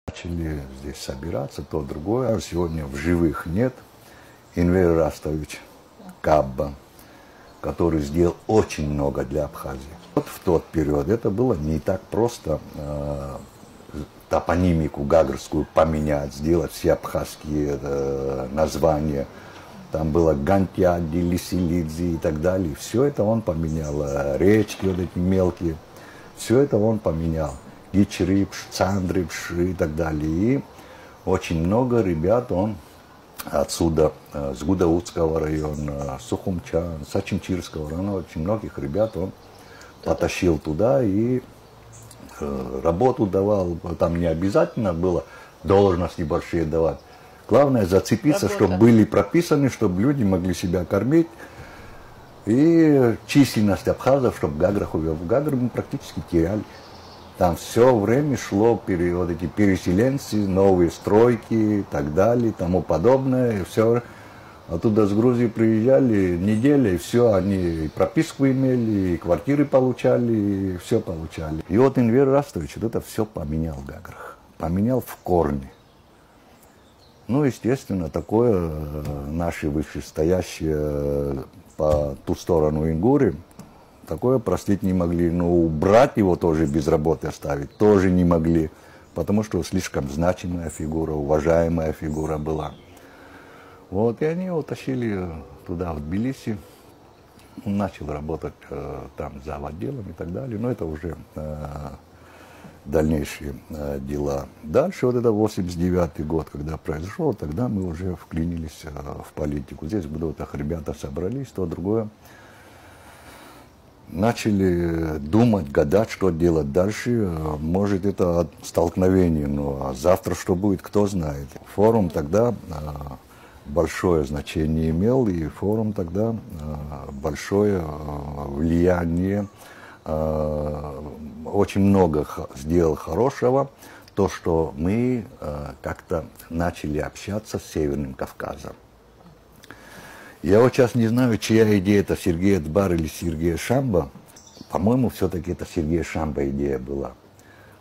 Начали здесь собираться, то другое. А сегодня в живых нет. Энвер Растович Кабба, который сделал очень много для Абхазии. Вот в тот период это было не так просто топонимику гагрскую поменять, сделать все абхазские названия. Там было Гантяди, Лиселидзи и так далее. Все это он поменял. Речки вот эти мелкие. Все это он поменял. Гичрипш, Цандрипш и так далее. И очень много ребят он отсюда, с Гудаутского района, Сухумчан, с Ачимчирского района, очень многих ребят он потащил туда и работу давал. Там не обязательно было должности большие давать. Главное зацепиться, чтобы были прописаны, чтобы люди могли себя кормить. И численность абхазов, чтобы Гаграх увел. В Гагры мы практически теряли. Там все время шло вот эти переселенцы, новые стройки и так далее, тому подобное. И все. Оттуда с Грузии приезжали неделя, и все, они и прописку имели, и квартиры получали, и все получали. И вот Энвер Растович вот это все поменял в Гаграх. Поменял в корне. Ну, естественно, такое наши вышестоящие по ту сторону Ингури, такое простить не могли. Ну, убрать его тоже без работы оставить тоже не могли, потому что слишком значимая фигура, уважаемая фигура была. Вот, и они его тащили туда, в Тбилиси. Он начал работать там за отделом и так далее, но это уже дальнейшие дела. Дальше, вот это 89-й год, когда произошел, тогда мы уже вклинились в политику. Здесь в Гудотах ребята собрались, то другое. Начали думать, гадать, что делать дальше. Может, это столкновение, но завтра что будет, кто знает. Форум тогда большое значение имел, и форум тогда большое влияние, очень много сделал хорошего. То, что мы как-то начали общаться с Северным Кавказом. Я вот сейчас не знаю, чья идея это, Сергея Дбар или Сергея Шамба. По-моему, все-таки это Сергея Шамба идея была.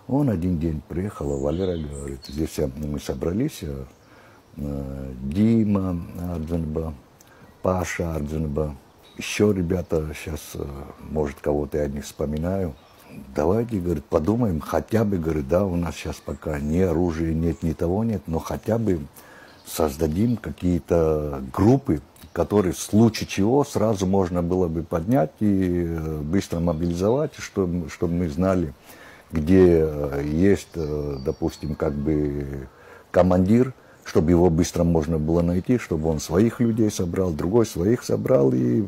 Он один день приехал, а Валера говорит, здесь мы собрались, Дима Арджанба, Паша Арджанба, еще ребята, сейчас, может, кого-то я не вспоминаю. Давайте, говорит, подумаем, хотя бы, говорит, да, у нас сейчас пока ни оружия нет, ни того нет, но хотя бы создадим какие-то группы, которые в случае чего сразу можно было бы поднять и быстро мобилизовать, чтобы мы знали, где есть, допустим, как бы командир, чтобы его быстро можно было найти, чтобы он своих людей собрал, другой своих собрал и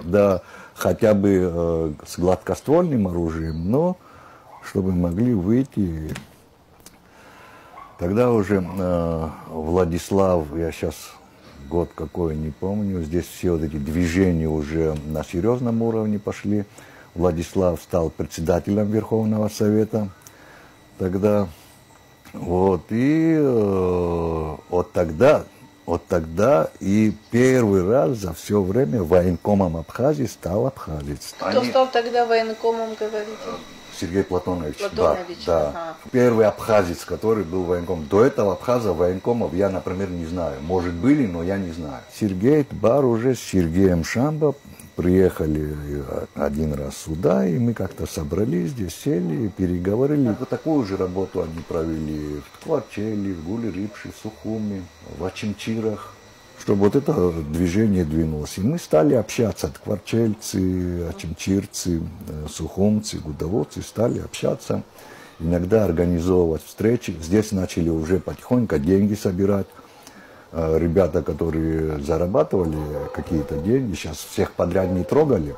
да, хотя бы с гладкоствольным оружием, но чтобы могли выйти. Тогда уже Владислав, я сейчас год какой не помню, здесь все вот эти движения уже на серьезном уровне пошли. Владислав стал председателем Верховного Совета тогда. Вот, и вот тогда и первый раз за все время военкомом Абхазии стал абхазец. Кто стал тогда военкомом, говорите? Сергей Платонович. Платонович, да. Ага. Первый абхазец, который был военкомом. До этого абхаза военкомов я, например, не знаю. Может, были, но я не знаю. Сергей Тбар уже с Сергеем Шамба приехали один раз сюда, и мы как-то собрались здесь, сели, переговорили. Вот такую же работу они провели в Кварчели, в Гуле-Рипше, в Сухуми, в Ачимчирах, чтобы вот это движение двинулось. И мы стали общаться, кварчельцы, ачимчирцы, сухумцы, гудоводцы, стали общаться, иногда организовывать встречи. Здесь начали уже потихоньку деньги собирать. Ребята, которые зарабатывали какие-то деньги, сейчас всех подряд не трогали,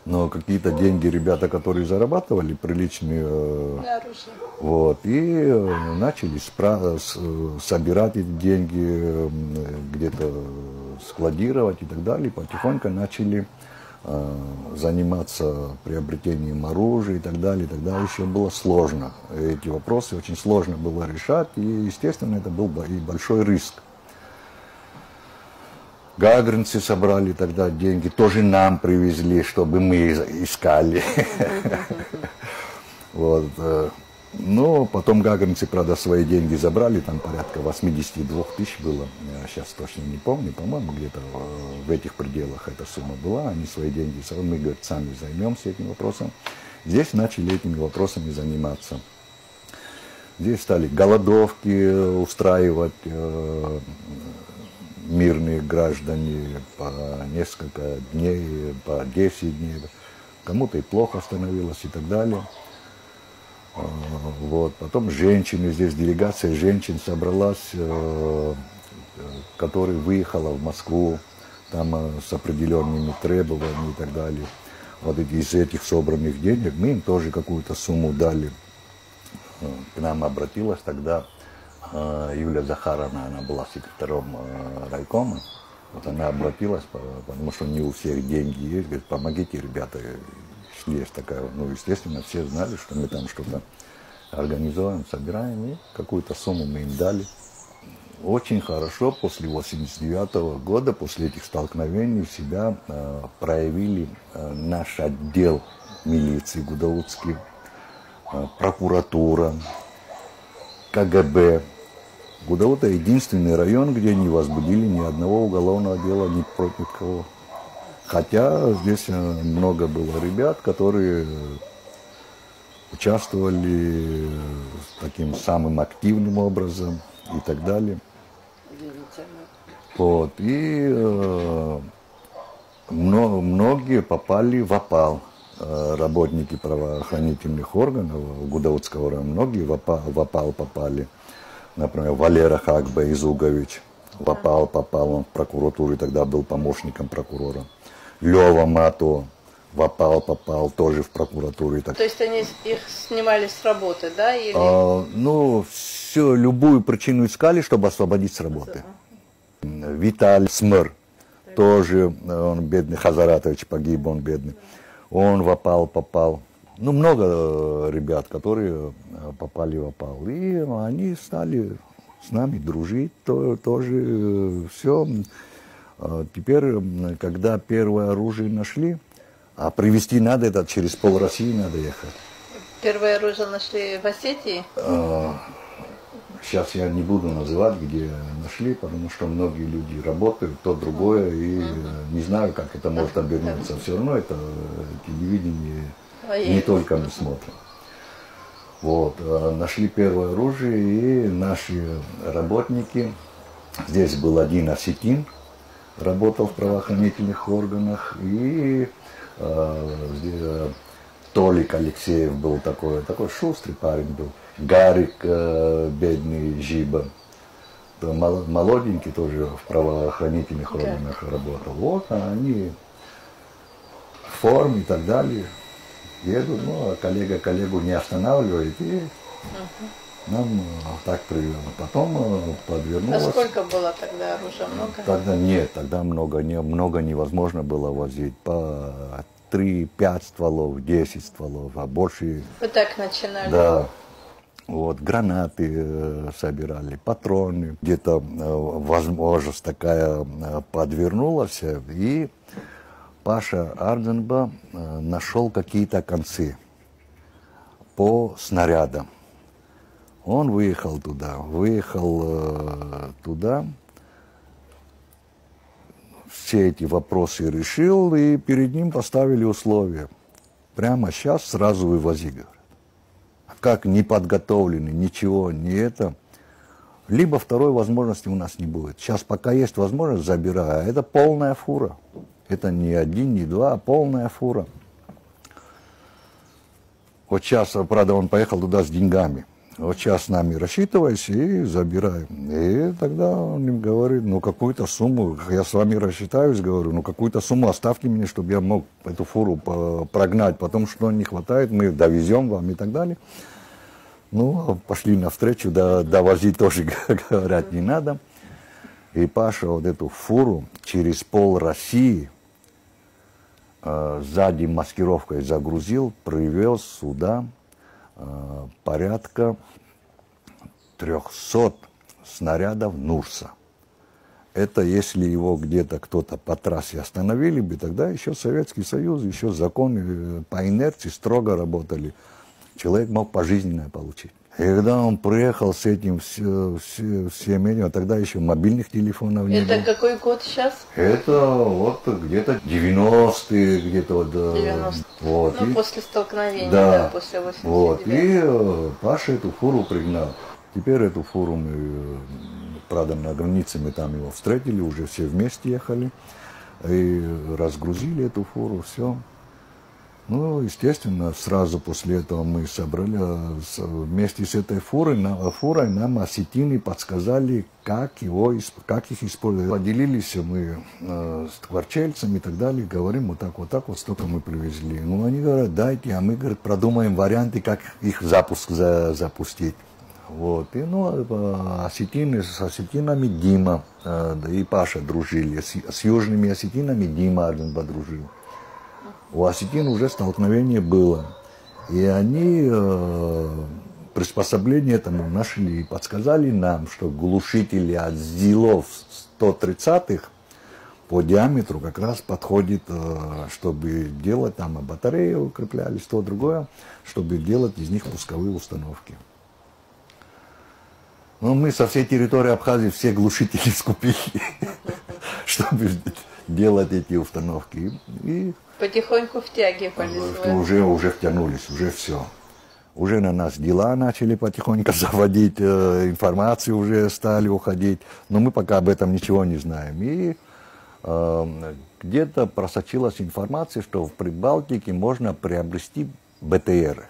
но какие-то деньги ребята, которые зарабатывали приличные, вот, и начали собирать эти деньги, где-то складировать и так далее, потихоньку начали заниматься приобретением оружия и так далее. Тогда еще было сложно. Эти вопросы очень сложно было решать, и, естественно, это был и большой риск. Гагринцы собрали тогда деньги, тоже нам привезли, чтобы мы искали. Вот. Но потом гагаринцы, правда, свои деньги забрали, там порядка 82 тысяч было, я сейчас точно не помню, по-моему, где-то в этих пределах эта сумма была, они свои деньги, мы, говорят, сами займемся этим вопросом. Здесь начали этими вопросами заниматься. Здесь стали голодовки устраивать мирные граждане по несколько дней, по 10 дней. Кому-то и плохо становилось и так далее. Вот. Потом женщины, здесь делегация женщин собралась, которая выехала в Москву там, с определенными требованиями и так далее. Вот из этих собранных денег мы им тоже какую-то сумму дали. К нам обратилась тогда Юлия Захаровна, она была секретарем райкома. Вот она обратилась, потому что не у всех деньги есть, говорит, помогите, ребята. Есть такая, ну, естественно, все знали, что мы там что-то организуем, собираем, и какую-то сумму мы им дали. Очень хорошо после 89-го года, после этих столкновений себя проявили наш отдел милиции гудаутский, прокуратура, КГБ. Гудаута единственный район, где не возбудили ни одного уголовного дела ни против кого. Хотя здесь много было ребят, которые участвовали таким самым активным образом и так далее. Вот. И многие попали в опал. Работники правоохранительных органов Гудаутского района, многие в опал попали. Например, Валера Хакбе-Изугович в опал попал, он в прокуратуру, тогда был помощником прокурора. Лева Мато в опал попал, тоже в прокуратуру. То есть они их снимали с работы, да? Или... Ну, все, любую причину искали, чтобы освободить с работы. Виталий Смыр, тоже, он бедный, Хазаратович погиб, он бедный. Он в опал попал. Ну, много ребят, которые попали в опал. И они стали с нами дружить, тоже все. Теперь, когда первое оружие нашли, а привезти надо, это через пол России надо ехать. Первое оружие нашли в Осетии? Сейчас я не буду называть, где нашли, потому что многие люди работают, то другое, и не знаю, как это может обернуться. Все равно это телевидение не только мы смотрим. Вот, нашли первое оружие, и наши работники, здесь был один осетин, работал в правоохранительных органах, и Толик Алексеев был такой шустрый парень был, Гарик, бедный Жиба, молоденький тоже в правоохранительных органах работал. Вот они в форме и так далее едут, ну, а коллега коллегу не останавливает, и нам так привело. Потом подвернулось. А сколько было тогда оружия? Много? Тогда нет, тогда много невозможно было возить. По 3-5 стволов, 10 стволов, а больше... Вы так начинали? Да. Вот, гранаты собирали, патроны. Где-то возможность такая подвернулась, и Паша Арденба нашел какие-то концы по снарядам. Он выехал туда, все эти вопросы решил, и перед ним поставили условия. Прямо сейчас сразу вывози, говорят. Как неподготовленный, ничего, не это. Либо второй возможности у нас не будет. Сейчас пока есть возможность, забирай. А это полная фура. Это не один, не два, а полная фура. Вот сейчас, правда, он поехал туда с деньгами. Вот сейчас с нами рассчитывайся и забирай. И тогда он им говорит, ну какую-то сумму, я с вами рассчитаюсь, говорю, ну какую-то сумму оставьте мне, чтобы я мог эту фуру прогнать. Потом, что не хватает, мы довезем вам и так далее. Ну, пошли навстречу, довозить тоже, говорят, не надо. И Паша вот эту фуру через пол России сзади маскировкой загрузил, привез сюда порядка 300 снарядов Нурса. Это если его где-то кто-то по трассе остановили бы, тогда еще Советский Союз, еще законы по инерции строго работали. человек мог пожизненное получить. И когда он приехал с этим, всем этим, тогда еще мобильных телефонов не было. Это какой год сейчас? Это вот где-то 90-е, где-то вот. 90. Вот, Ну, и, после столкновения, да, да, после 89. вот, и Паша эту фуру пригнал. Теперь эту фуру мы, правда, на границе мы там его встретили, уже все вместе ехали. И разгрузили эту фуру, все. Ну, естественно, сразу после этого мы собрали, вместе с этой фурой нам осетины подсказали, как их использовать. Поделились мы с творчельцами и так далее, говорим, вот так вот, столько мы привезли. Ну, они говорят, дайте, а мы, говорят, продумаем варианты, как их запустить. Вот. И, осетины, с осетинами Дима и Паша дружили, с южными осетинами Дима Арзенба дружил. У осетин уже столкновение было. И они приспособление этому нашли и подсказали нам, что глушители от ЗИЛов 130-х по диаметру как раз подходит, чтобы делать, там батареи укреплялись, то другое, чтобы делать из них пусковые установки. Но мы со всей территории Абхазии все глушители скупили, чтобы делать эти установки. И потихоньку втягивались. уже втянулись, уже все. Уже на нас дела начали потихоньку заводить, информацию уже стали уходить. Но мы пока об этом ничего не знаем. И где-то просочилась информация, что в Прибалтике можно приобрести БТРы.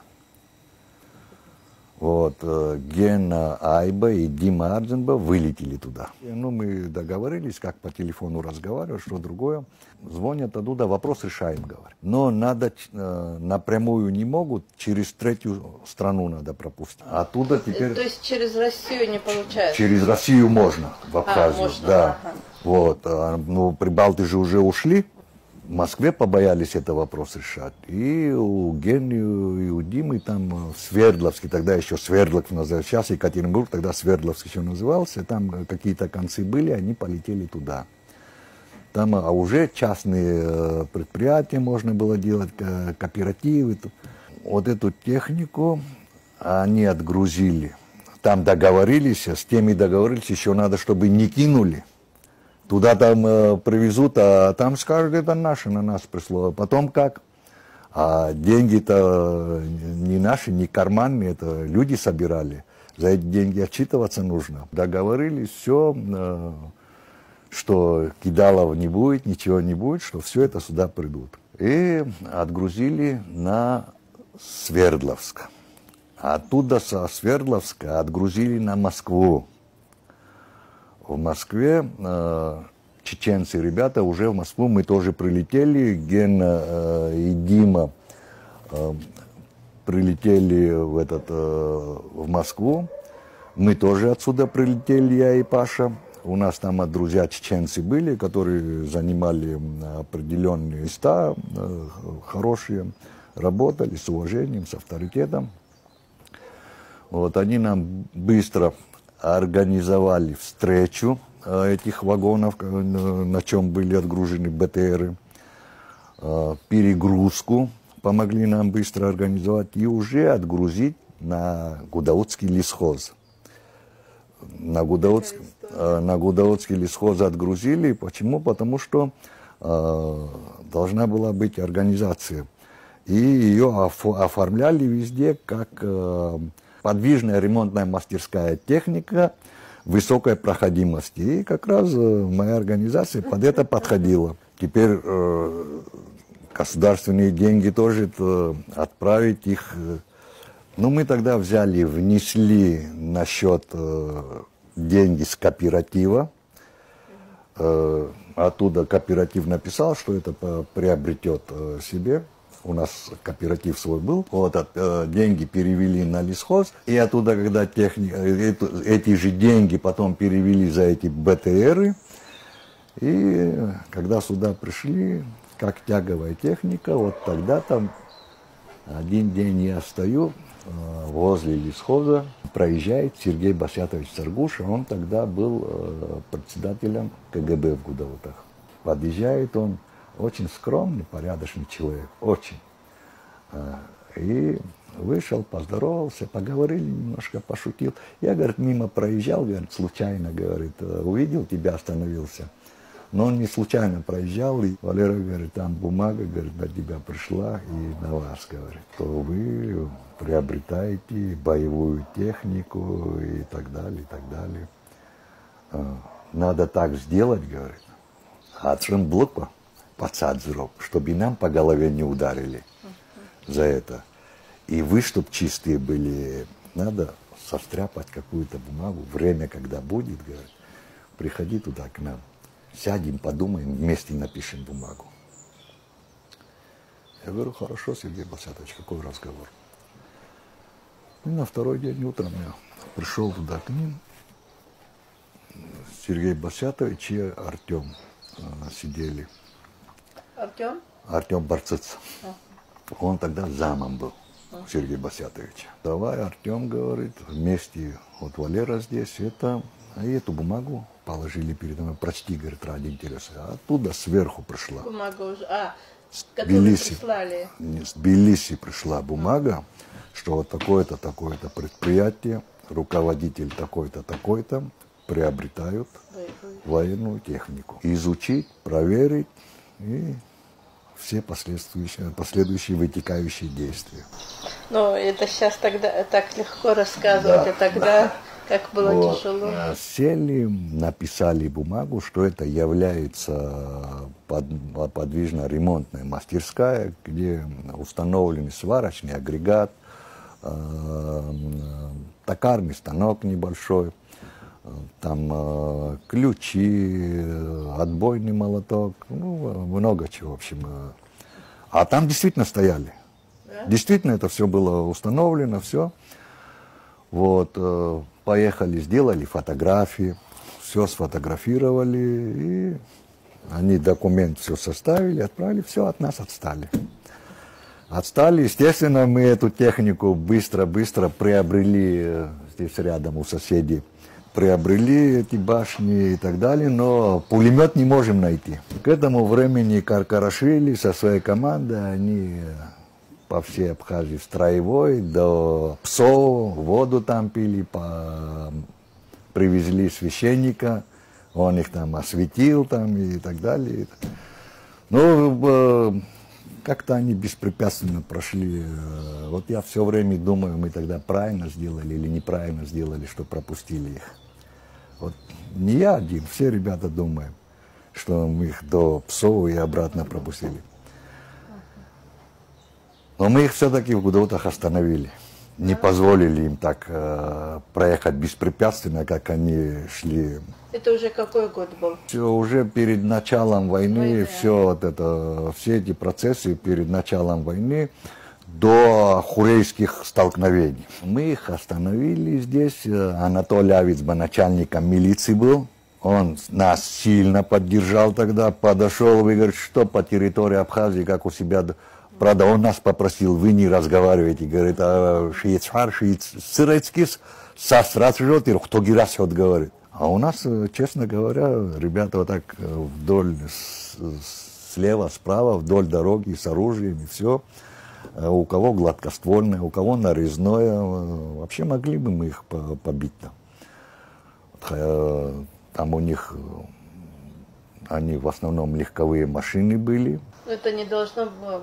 Вот, Гена Айба и Дима Арзенба вылетели туда. Мы договорились, как по телефону разговаривать, что другое. Звонят оттуда, вопрос решаем, говорят. Но надо, напрямую не могут, через третью страну надо пропустить. Оттуда теперь... То есть через Россию не получается? Через Россию можно, в Абхазию, можно, да. Ага. Вот, прибалты же уже ушли. В Москве побоялись этот вопрос решать. И у Гению, и у Димы там в Свердловске, тогда еще Свердловск назывался, сейчас Екатеринбург, тогда Свердловск еще назывался, там какие-то концы были, они полетели туда. Там уже частные предприятия можно было делать, кооперативы. Вот эту технику они отгрузили. Там договорились, с теми договорились, еще надо, чтобы не кинули. Туда там привезут, а там скажут, это наше, на нас пришло. Потом как? А деньги-то не наши, не карманные, это люди собирали. За эти деньги отчитываться нужно. Договорились, все, что кидалов не будет, ничего не будет, что все это сюда придут. И отгрузили на Свердловск. Оттуда со Свердловска отгрузили на Москву. В Москве чеченцы, ребята, уже в Москву мы тоже прилетели. Гена и Дима прилетели в Москву. Мы тоже отсюда прилетели, я и Паша. У нас там друзья чеченцы были, которые занимали определенные места, хорошие, работали с уважением, с авторитетом. Вот они нам быстро организовали встречу этих вагонов, на чем были отгружены БТРы, перегрузку помогли нам быстро организовать и уже отгрузить на Гудаутский лесхоз. На Гудаутский лесхоз отгрузили. Почему? Потому что должна была быть организация. И ее оформляли везде как подвижная ремонтная мастерская техника высокой проходимости. И как раз моя организация под это подходила. Теперь государственные деньги тоже отправить их. Ну, мы тогда внесли на счет деньги с кооператива. Оттуда кооператив написал, что это приобретет себе. У нас кооператив свой был. Вот деньги перевели на лесхоз. И оттуда, когда эти же деньги потом перевели за эти БТРы. И когда сюда пришли, как тяговая техника, вот тогда там один день я стою возле лесхоза. Проезжает Сергей Басятович Саргуша. Он тогда был председателем КГБ в Гудаутах. Подъезжает он. Очень скромный, порядочный человек, очень. И вышел, поздоровался, поговорили немножко, пошутил. Я, говорит, мимо проезжал, говорит, случайно, говорит, увидел тебя, остановился. Но он не случайно проезжал, и Валера говорит, там бумага, говорит, на тебя пришла и на вас, говорит, то вы приобретаете боевую технику и так далее, и так далее. Надо так сделать, говорит, ацрым блокпа, подсадзроб, чтобы и нам по голове не ударили за это. И вы, чтоб чистые были, надо состряпать какую-то бумагу, время, когда будет, говорит, приходи туда к нам. Сядем, подумаем, вместе напишем бумагу. Я говорю, хорошо, Сергей Басятович, какой разговор? И на второй день утром я пришел туда к ним. Сергей Басятович и Артем сидели. Артем? Артем Барцыц. Он тогда замом был, Сергей Басятович. Давай, Артем говорит, вместе, вот Валера здесь, это, и эту бумагу положили передо мной, прочти, говорит, ради интереса. А оттуда сверху пришла. Бумага уже, которую прислали. С Тбилиси пришла бумага, что вот такое-то, такое-то предприятие, руководитель такой-то, такой-то приобретают военную технику. Изучить, проверить и все последующие вытекающие действия. Ну, это сейчас тогда так легко рассказывать, а тогда как было вот. Тяжело. Сели, написали бумагу, что это является подвижно-ремонтная мастерская, где установлены сварочный агрегат, токарный станок небольшой, там ключи, отбойный молоток, ну, много чего, в общем. А там действительно стояли. Да? Действительно это все было установлено, все. Вот, поехали, сделали фотографии, все сфотографировали, и они документ все составили, отправили, все, от нас отстали. Отстали, естественно, мы эту технику быстро-быстро приобрели, здесь рядом у соседей, приобрели эти башни и так далее, но пулемет не можем найти. К этому времени Каркарашвили со своей командой, они по всей Абхазии строевой, до Псов, воду там пили, привезли священника, он их там осветил там, и так далее. Ну, как-то они беспрепятственно прошли. Вот я все время думаю, мы тогда правильно сделали или неправильно сделали, что пропустили их. Вот не я один, все ребята думаем, что мы их до Псова и обратно пропустили. Но мы их все-таки в Гудаутах остановили. Не позволили им так проехать беспрепятственно, как они шли. Это уже какой год был? Все, уже перед началом войны, все, вот это, все эти процессы перед началом войны до хурейских столкновений. Мы их остановили здесь. Анатолий Авицба начальником милиции был. Он нас сильно поддержал тогда, подошел и говорит, что по территории Абхазии, как у себя. Правда, он нас попросил, вы не разговариваете, говорит, а швейцар, сырецкис, сасрацжот, и кто гирасет, говорит. А у нас, честно говоря, ребята вот так вдоль, слева, справа, вдоль дороги с оружием и все. У кого гладкоствольное, у кого нарезное. Вообще могли бы мы их побить там. Там у них, они в основном легковые машины были. Это не должно было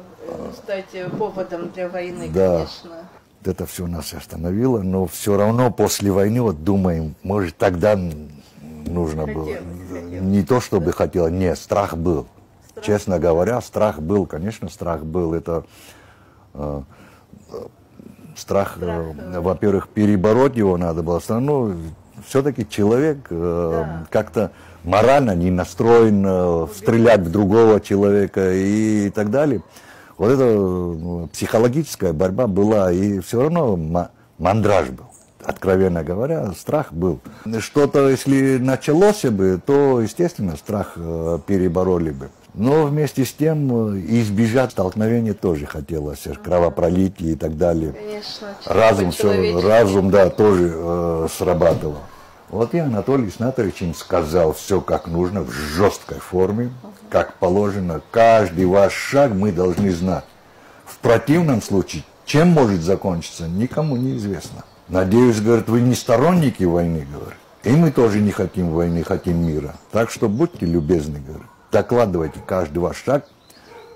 стать поводом для войны, да. Конечно. Это все нас остановило, но все равно после войны вот думаем, может тогда нужно было. Не то чтобы хотела, нет, страх был. Честно говоря, страх был, конечно, страх был. Это страх. Во-первых, перебороть его надо было. Но все-таки человек как-то морально не настроен стрелять в другого человека и так далее. Вот эта психологическая борьба была, и все равно мандраж был. Откровенно говоря, страх был. Что-то, если началось бы, то, естественно, страх перебороли бы. Но вместе с тем избежать столкновения тоже хотелось, кровопролития и так далее. Конечно. Разум, да, тоже срабатывал. Вот я Анатолий Снатович сказал все как нужно, в жесткой форме, как положено. Каждый ваш шаг мы должны знать. В противном случае Чем может закончиться, никому не известно. Надеюсь, говорит, вы не сторонники войны, говорит. И мы тоже не хотим войны, хотим мира. Так что будьте любезны, говорит. Докладывайте каждый ваш шаг,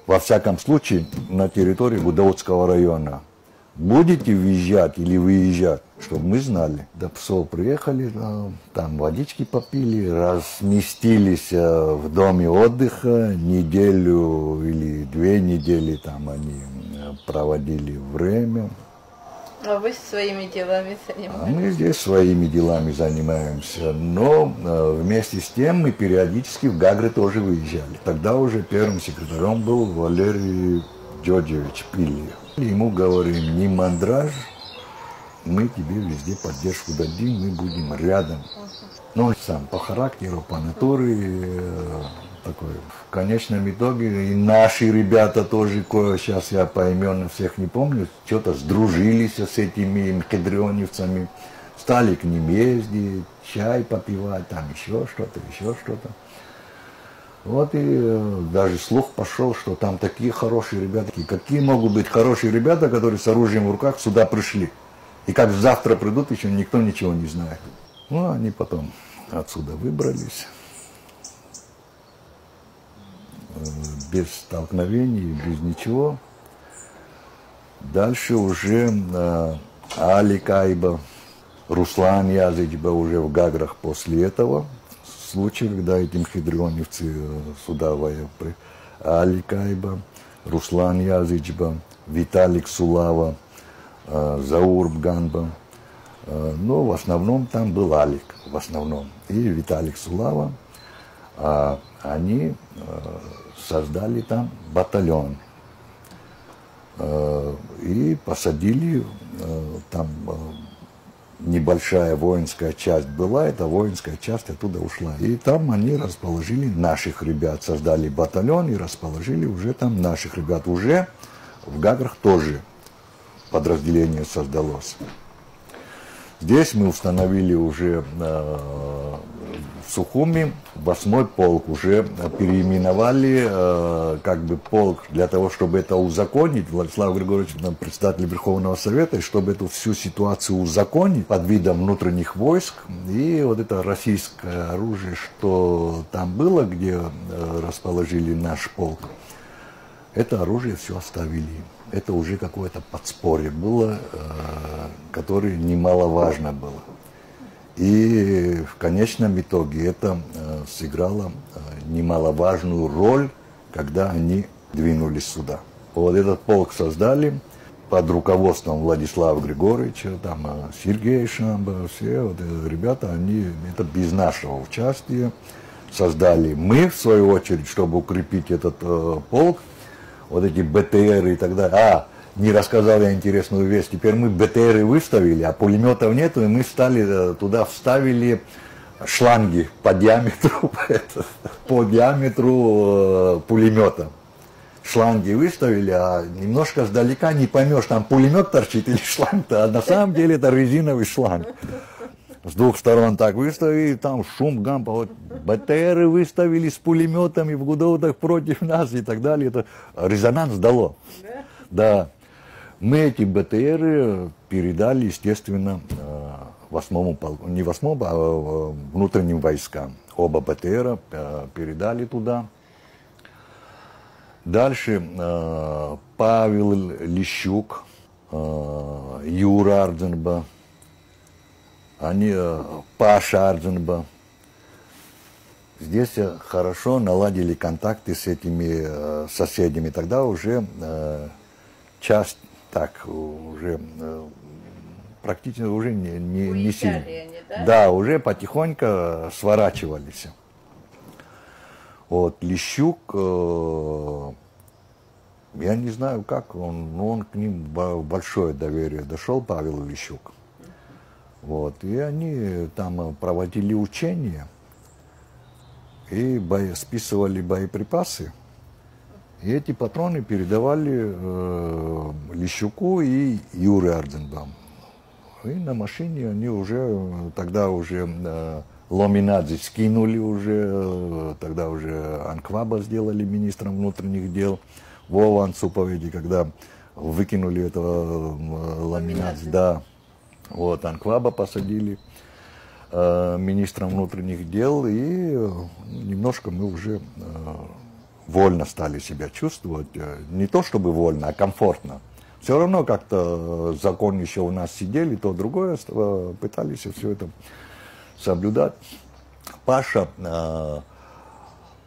во всяком случае, на территории Гудаутского района. Будете въезжать или выезжать, чтобы мы знали. До псов приехали, там водички попили, разместились в доме отдыха, неделю или 2 недели там они проводили время. А вы своими делами занимаетесь? А мы здесь своими делами занимаемся, но вместе с тем мы периодически в Гагры тоже выезжали. Тогда уже первым секретарем был Валерий Джорджевич Пильев. Ему говорим, не мандраж, мы тебе везде поддержку дадим, мы будем рядом. Но сам по характеру, по натуре такой. В конечном итоге и наши ребята тоже, сейчас я поименно всех не помню, что-то сдружились с этими мхедрионевцами, стали к ним ездить, чай попивать, там еще что-то, еще что-то. Вот и даже слух пошел, что там такие хорошие ребята. Какие могут быть хорошие ребята, которые с оружием в руках сюда пришли? И как завтра придут, еще никто ничего не знает. Ну, они потом отсюда выбрались. Без столкновений, без ничего. Дальше уже Али Кайба, Руслан Язычба уже в Гаграх после этого. Случай, когда эти мхедрионевцы сюда воевали. Али Кайба, Руслан Язычба, Виталик Сулава, Заурб Ганба. Но в основном там был Алик, в основном. И Виталик Сулава. Они создали там батальон. И посадили там... Небольшая воинская часть была, эта воинская часть оттуда ушла. И там они расположили наших ребят, создали батальон и расположили уже там наших ребят. Уже в Гаграх тоже подразделение создалось. Здесь мы установили уже в Сухуми 8-й полк, уже переименовали как бы полк для того, чтобы это узаконить. Владислав Григорьевич, председатель Верховного Совета, и чтобы эту всю ситуацию узаконить под видом внутренних войск. И вот это российское оружие, что там было, где расположили наш полк, это оружие все оставили. Это уже какое-то подспорье было, которое немаловажно было. И в конечном итоге это сыграло немаловажную роль, когда они двинулись сюда. Вот этот полк создали под руководством Владислава Григорьевича, там Сергей Шамба, все вот ребята, они это без нашего участия создали. Мы, в свою очередь, чтобы укрепить этот полк, вот эти БТРы и так далее. Не рассказал я интересную вещь. Теперь мы БТРы выставили, а пулеметов нету, и мы стали туда, вставили шланги по диаметру пулемета. Шланги выставили, а немножко сдалека не поймешь, там пулемет торчит или шланг-то, а на самом деле это резиновый шланг. С двух сторон так выставили, там шум, гам, вот БТРы выставили с пулеметами в Гудаутах против нас и так далее. Это резонанс дало. Да. Мы эти БТРы передали, естественно, 8-му полку, не 8-му, а внутренним войскам. Оба БТРа передали туда. Дальше Павел Лещук, Юра Ардзенба, они, Паша Ардзенба. Здесь хорошо наладили контакты с этими соседями. Тогда уже часть так уже практически уже не сильно. Они, да? Да, уже потихоньку сворачивались. Вот Лещук, я не знаю как он, но он к ним большое доверие дошел, Павел Лещук. Вот, и они там проводили учения и списывали боеприпасы. И эти патроны передавали Лещуку и Юре Ардзенбам. И на машине они уже, тогда уже Ломинадзе скинули уже, тогда уже Анкваба сделали министром внутренних дел, Вова Анцуповеди, когда выкинули этого ламинат, да. Вот, Анкваба посадили министром внутренних дел, и немножко мы уже вольно стали себя чувствовать. Не то чтобы вольно, а комфортно. Все равно как-то закон еще у нас сидели, то другое, пытались все это соблюдать. Паша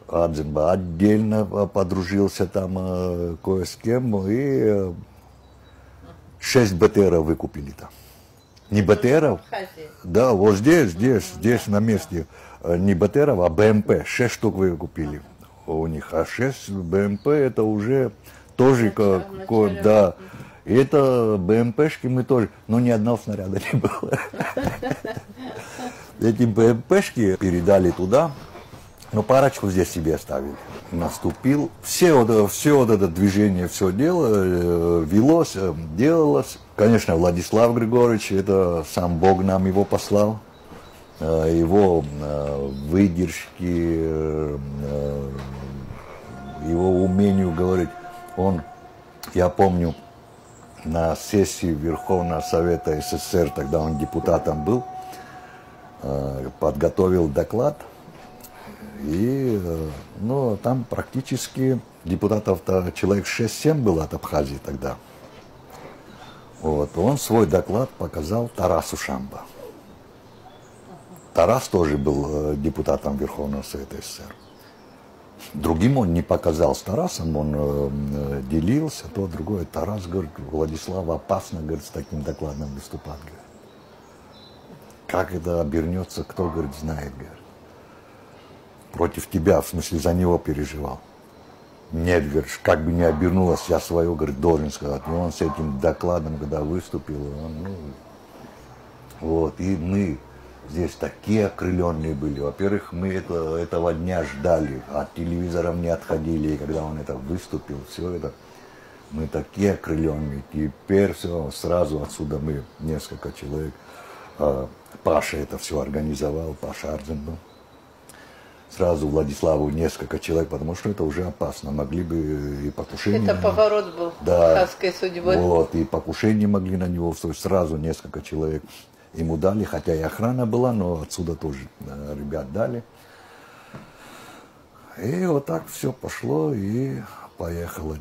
Адзинба отдельно подружился там кое с кем, и 6 БТРов выкупили там. Не БТРов, да, вот здесь на месте, не БТРов, а БМП, 6 штук выкупили у них, а 6 БМП это уже тоже, да, и это БМПшки мы тоже, но ни одного снаряда не было. Эти БМПшки передали туда, но парочку здесь себе оставили. Наступил, все вот это движение, все дело велось, делалось. Конечно, Владислав Григорьевич, это сам Бог нам его послал. Его выдержки, его умению говорить. Он, я помню, на сессии Верховного Совета СССР, тогда он депутатом был, подготовил доклад. И ну, там практически депутатов-то человек 6-7 было от Абхазии тогда. Вот. Он свой доклад показал Тарасу Шамба. Тарас тоже был депутатом Верховного Совета СССР. Другим он не показал, с Тарасом он делился, то другое. Тарас говорит, Владислав, опасно, говорит, с таким докладом выступать. Говорит. Как это обернется, кто, говорит, знает, говорит. Против тебя, в смысле, за него переживал. Нет, говоришь, как бы ни обернулось, я свое, говорит, должен сказать. И он с этим докладом, когда выступил, он, ну, вот, и мы здесь такие окрыленные были. Во-первых, мы этого дня ждали, от телевизоров не отходили, и когда он это выступил, все это, мы такие окрыленные. Теперь все, сразу отсюда мы, несколько человек, Паша это все организовал, Паша Арзин был. Сразу Владиславу несколько человек, потому что это уже опасно. Могли бы и покушение. Это поворот был абхазской судьбы. Вот, и покушение могли на него устроить. Сразу несколько человек ему дали, хотя и охрана была, но отсюда тоже ребят дали. И вот так все пошло и поехало.